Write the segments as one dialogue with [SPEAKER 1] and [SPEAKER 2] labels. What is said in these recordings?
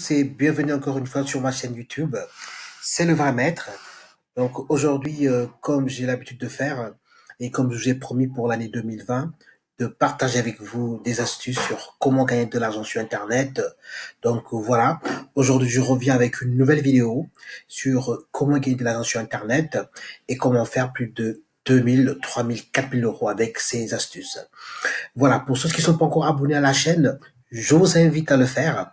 [SPEAKER 1] tous et bienvenue encore une fois sur ma chaîne YouTube. C'est le vrai maître. Donc aujourd'hui, comme j'ai l'habitude de faire et comme je vous ai promis pour l'année 2020, de partager avec vous des astuces sur comment gagner de l'argent sur Internet. Donc voilà, aujourd'hui je reviens avec une nouvelle vidéo sur comment gagner de l'argent sur Internet et comment faire plus de 2000, 3000, 4000 euros avec ces astuces. Voilà, pour ceux qui ne sont pas encore abonnés à la chaîne, je vous invite à le faire.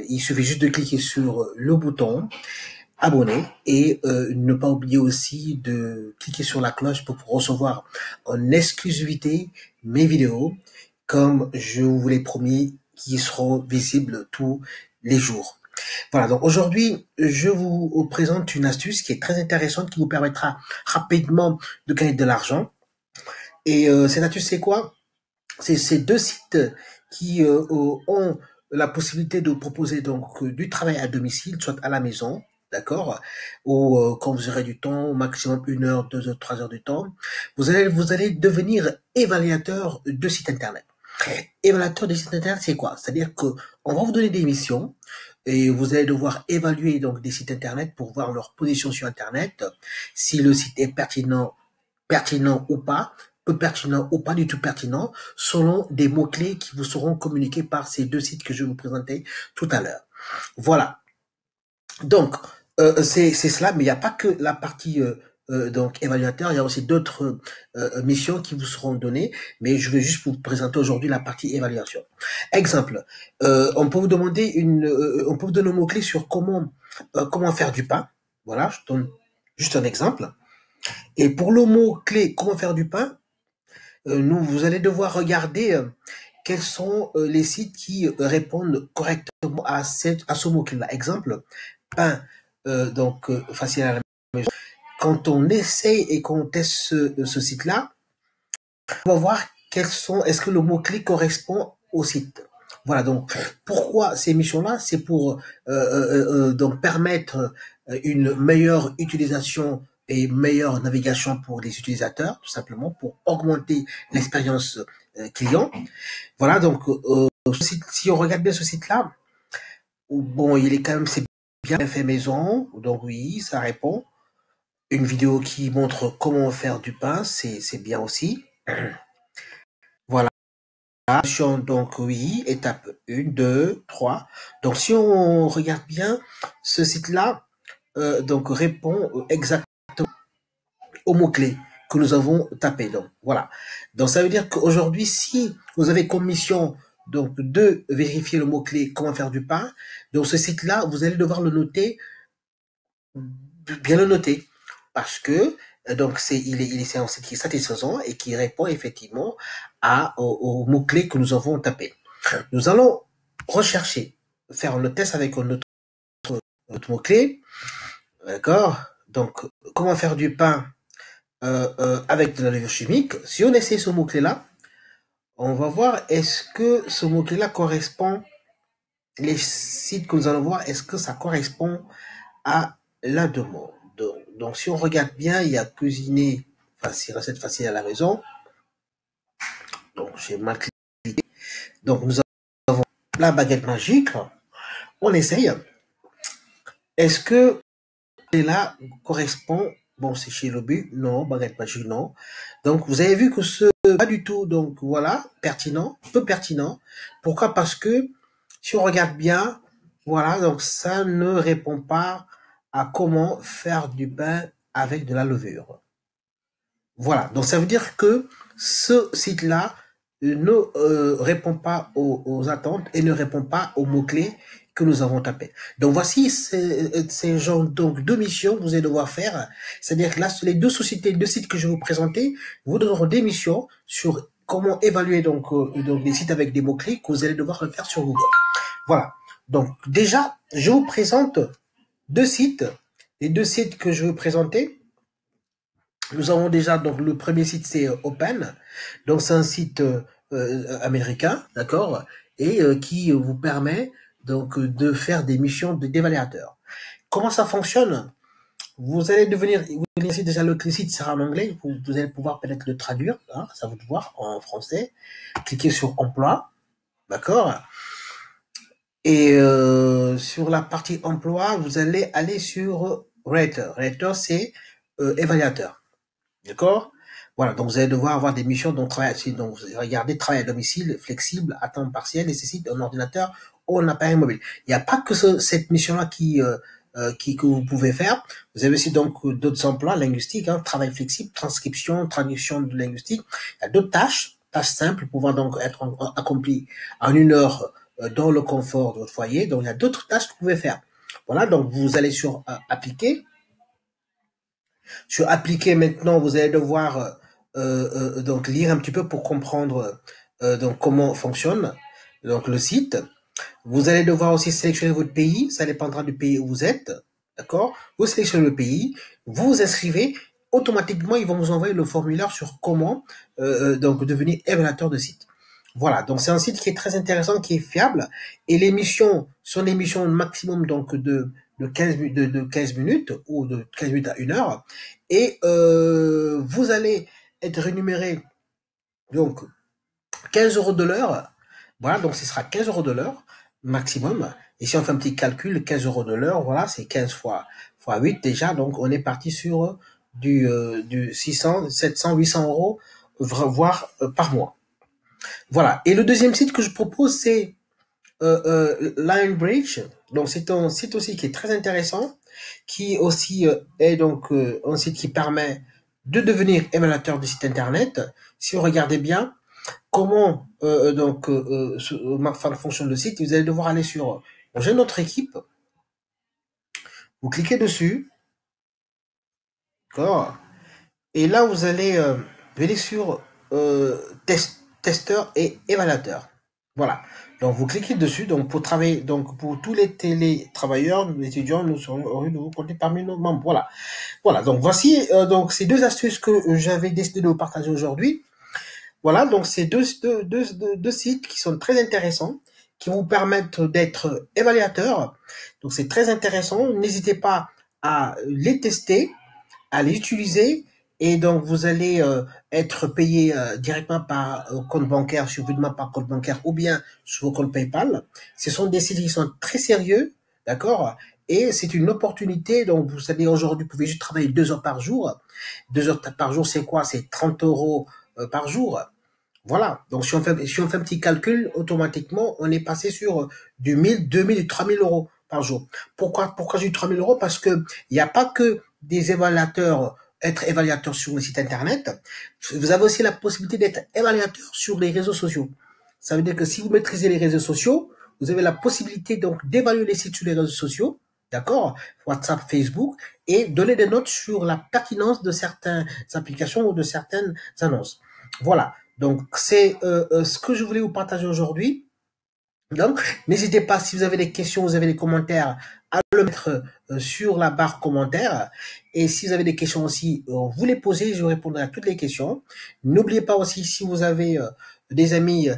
[SPEAKER 1] Il suffit juste de cliquer sur le bouton abonner et ne pas oublier aussi de cliquer sur la cloche pour recevoir en exclusivité mes vidéos, comme je vous l'ai promis, qui seront visibles tous les jours. Voilà, donc aujourd'hui, je vous présente une astuce qui est très intéressante, qui vous permettra rapidement de gagner de l'argent. Et cette astuce, c'est quoi? C'est ces deux sites qui ont la possibilité de proposer donc du travail à domicile, soit à la maison, d'accord, ou quand vous aurez du temps, au maximum 1 heure, 2 heures, 3 heures de temps, vous allez devenir évaluateur de site internet. Évaluateur de site internet, c'est quoi? C'est-à-dire que on va vous donner des missions et vous allez devoir évaluer donc des sites internet pour voir leur position sur internet, si le site est pertinent ou pas, peu pertinent ou pas du tout pertinent, selon des mots-clés qui vous seront communiqués par ces deux sites que je vais vous présenter tout à l'heure. Voilà. Donc, c'est cela, mais il n'y a pas que la partie donc évaluateur, il y a aussi d'autres missions qui vous seront données, mais je vais juste vous présenter aujourd'hui la partie évaluation. Exemple, on peut vous demander on peut vous donner un mot-clé sur comment faire du pain. Voilà, je donne juste un exemple. Et pour le mot-clé comment faire du pain, vous allez devoir regarder quels sont les sites qui répondent correctement à ce mot-clé-là. Exemple, pain, facile à la maison. Quand on essaye et qu'on teste ce site-là, on va voir est-ce que le mot-clé correspond au site. Voilà, donc pourquoi ces missions-là? C'est pour donc permettre une meilleure utilisation et meilleure navigation pour les utilisateurs, tout simplement, pour augmenter l'expérience client. Voilà, donc si on regarde bien ce site-là, bon, il est quand même, c'est bien fait maison, donc oui, ça répond. Une vidéo qui montre comment faire du pain, c'est bien aussi. Voilà. Donc oui, étape 1, 2, 3. Donc si on regarde bien, ce site-là donc répond exactement aux mots-clés que nous avons tapés. Donc voilà. Donc ça veut dire qu'aujourd'hui, si vous avez comme mission donc de vérifier le mot-clé comment faire du pain, donc ce site-là, vous allez devoir le noter, bien le noter, parce que donc c'est un site qui est satisfaisant et qui répond effectivement aux mots-clés que nous avons tapés. Nous allons rechercher, faire le test avec notre mot-clé, d'accord? Donc, comment faire du pain avec de la levure chimique. Si on essaie ce mot-clé-là, on va voir est-ce que ce mot-clé-là correspond, les sites que nous allons voir, est-ce que ça correspond à la demande. Donc si on regarde bien, il y a cuisiner facile, recette facile à la maison. Donc j'ai mal cliqué. Donc nous avons la baguette magique. On essaye. Est-ce que là correspond? Bon, c'est chez le but. Non, baguette magique, non. Donc vous avez vu que ce pas du tout. Donc voilà, pertinent, peu pertinent. Pourquoi? Parce que si on regarde bien, voilà, donc ça ne répond pas à comment faire du pain avec de la levure. Voilà, donc ça veut dire que ce site-là ne répond pas aux attentes et ne répond pas aux mots-clés que nous avons tapés. Donc voici ces genres donc, de missions que vous allez devoir faire. C'est-à-dire que là, les deux sociétés, deux sites que je vais vous présenter, vous donneront des missions sur comment évaluer donc des sites avec des mots-clés que vous allez devoir le faire sur Google. Voilà. Donc déjà, je vous présente deux sites. Les deux sites que je vais vous présenter. Nous avons déjà, donc le premier site c'est Open, donc c'est un site américain, d'accord, et qui vous permet donc de faire des missions d'évaluateur. Comment ça fonctionne? Vous allez vous laissez déjà le site sera en anglais, vous allez pouvoir peut-être le traduire, hein, ça va vous voir en français. Cliquez sur emploi, d'accord. Et sur la partie emploi, vous allez aller sur Rater. Rater, c'est évaluateur. D'accord? Voilà, donc vous allez devoir avoir des missions dont donc vous regardez travail à domicile, flexible, à temps partiel, nécessite un ordinateur ou un appareil mobile. Il n'y a pas que cette mission-là que vous pouvez faire. Vous avez aussi donc d'autres emplois linguistiques, hein, travail flexible, transcription, traduction de linguistique. Il y a d'autres tâches simples pouvant donc être accomplies en 1 heure dans le confort de votre foyer. Donc il y a d'autres tâches que vous pouvez faire. Voilà, donc vous allez sur appliquer. Sur appliquer maintenant, vous allez devoir donc lire un petit peu pour comprendre donc comment fonctionne donc le site. Vous allez devoir aussi sélectionner votre pays, ça dépendra du pays où vous êtes, d'accord? Vous sélectionnez le pays, vous vous inscrivez, automatiquement ils vont vous envoyer le formulaire sur comment donc devenir évaluateur de site. Voilà, donc c'est un site qui est très intéressant, qui est fiable, et les missions sont des missions maximum donc de 15, de 15 minutes ou de 15 minutes à 1 heure, et vous allez être rémunéré donc 15 euros de l'heure. Voilà, donc ce sera 15 euros de l'heure maximum. Et si on fait un petit calcul, 15 euros de l'heure, voilà, c'est 15 fois 8 déjà. Donc on est parti sur du 600, 700, 800 euros, voire par mois. Voilà. Et le deuxième site que je propose, c'est Lionbridge. Donc c'est un site aussi qui est très intéressant, qui aussi est donc un site qui permet de devenir évaluateur du site internet. Si vous regardez bien, comment fonctionne le site, vous allez devoir aller sur J'ai notre équipe, vous cliquez dessus, d'accord, et là vous allez aller sur testeur et évaluateur. Voilà. Donc vous cliquez dessus, donc pour travailler, donc pour tous les télétravailleurs, les étudiants, nous serons heureux de vous compter parmi nos membres. Voilà. Voilà. Donc voici donc ces deux astuces que j'avais décidé de vous partager aujourd'hui. Voilà, donc c'est deux sites qui sont très intéressants, qui vous permettent d'être évaluateur. Donc c'est très intéressant. N'hésitez pas à les tester, à les utiliser. Et donc vous allez être payé directement par compte bancaire, sur virement par compte bancaire ou bien sur vos comptes PayPal. Ce sont des sites qui sont très sérieux, d'accord? Et c'est une opportunité. Donc vous savez, aujourd'hui, vous pouvez juste travailler 2 heures par jour. 2 heures par jour, c'est quoi? C'est 30 euros par jour. Voilà. Donc, si on fait un petit calcul, automatiquement, on est passé sur du 1000, 2000 et 3000 euros par jour. Pourquoi j'ai eu 3000 euros? Parce que il n'y a pas que des évaluateurs, être évaluateur sur le site internet. Vous avez aussi la possibilité d'être évaluateur sur les réseaux sociaux. Ça veut dire que si vous maîtrisez les réseaux sociaux, vous avez la possibilité donc d'évaluer les sites sur les réseaux sociaux, d'accord? WhatsApp, Facebook, et donner des notes sur la pertinence de certaines applications ou de certaines annonces. Voilà. Donc, c'est ce que je voulais vous partager aujourd'hui. Donc, n'hésitez pas, si vous avez des questions, vous avez des commentaires, à le mettre sur la barre commentaire. Et si vous avez des questions aussi, vous les posez, je répondrai à toutes les questions. N'oubliez pas aussi, si vous avez des amis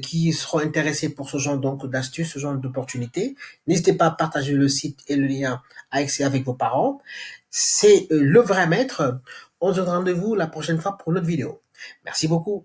[SPEAKER 1] qui seront intéressés pour ce genre donc d'astuces, ce genre d'opportunités, n'hésitez pas à partager le site et le lien avec vos parents. C'est le vrai maître. On se donne rendez-vous la prochaine fois pour une autre vidéo. Merci beaucoup.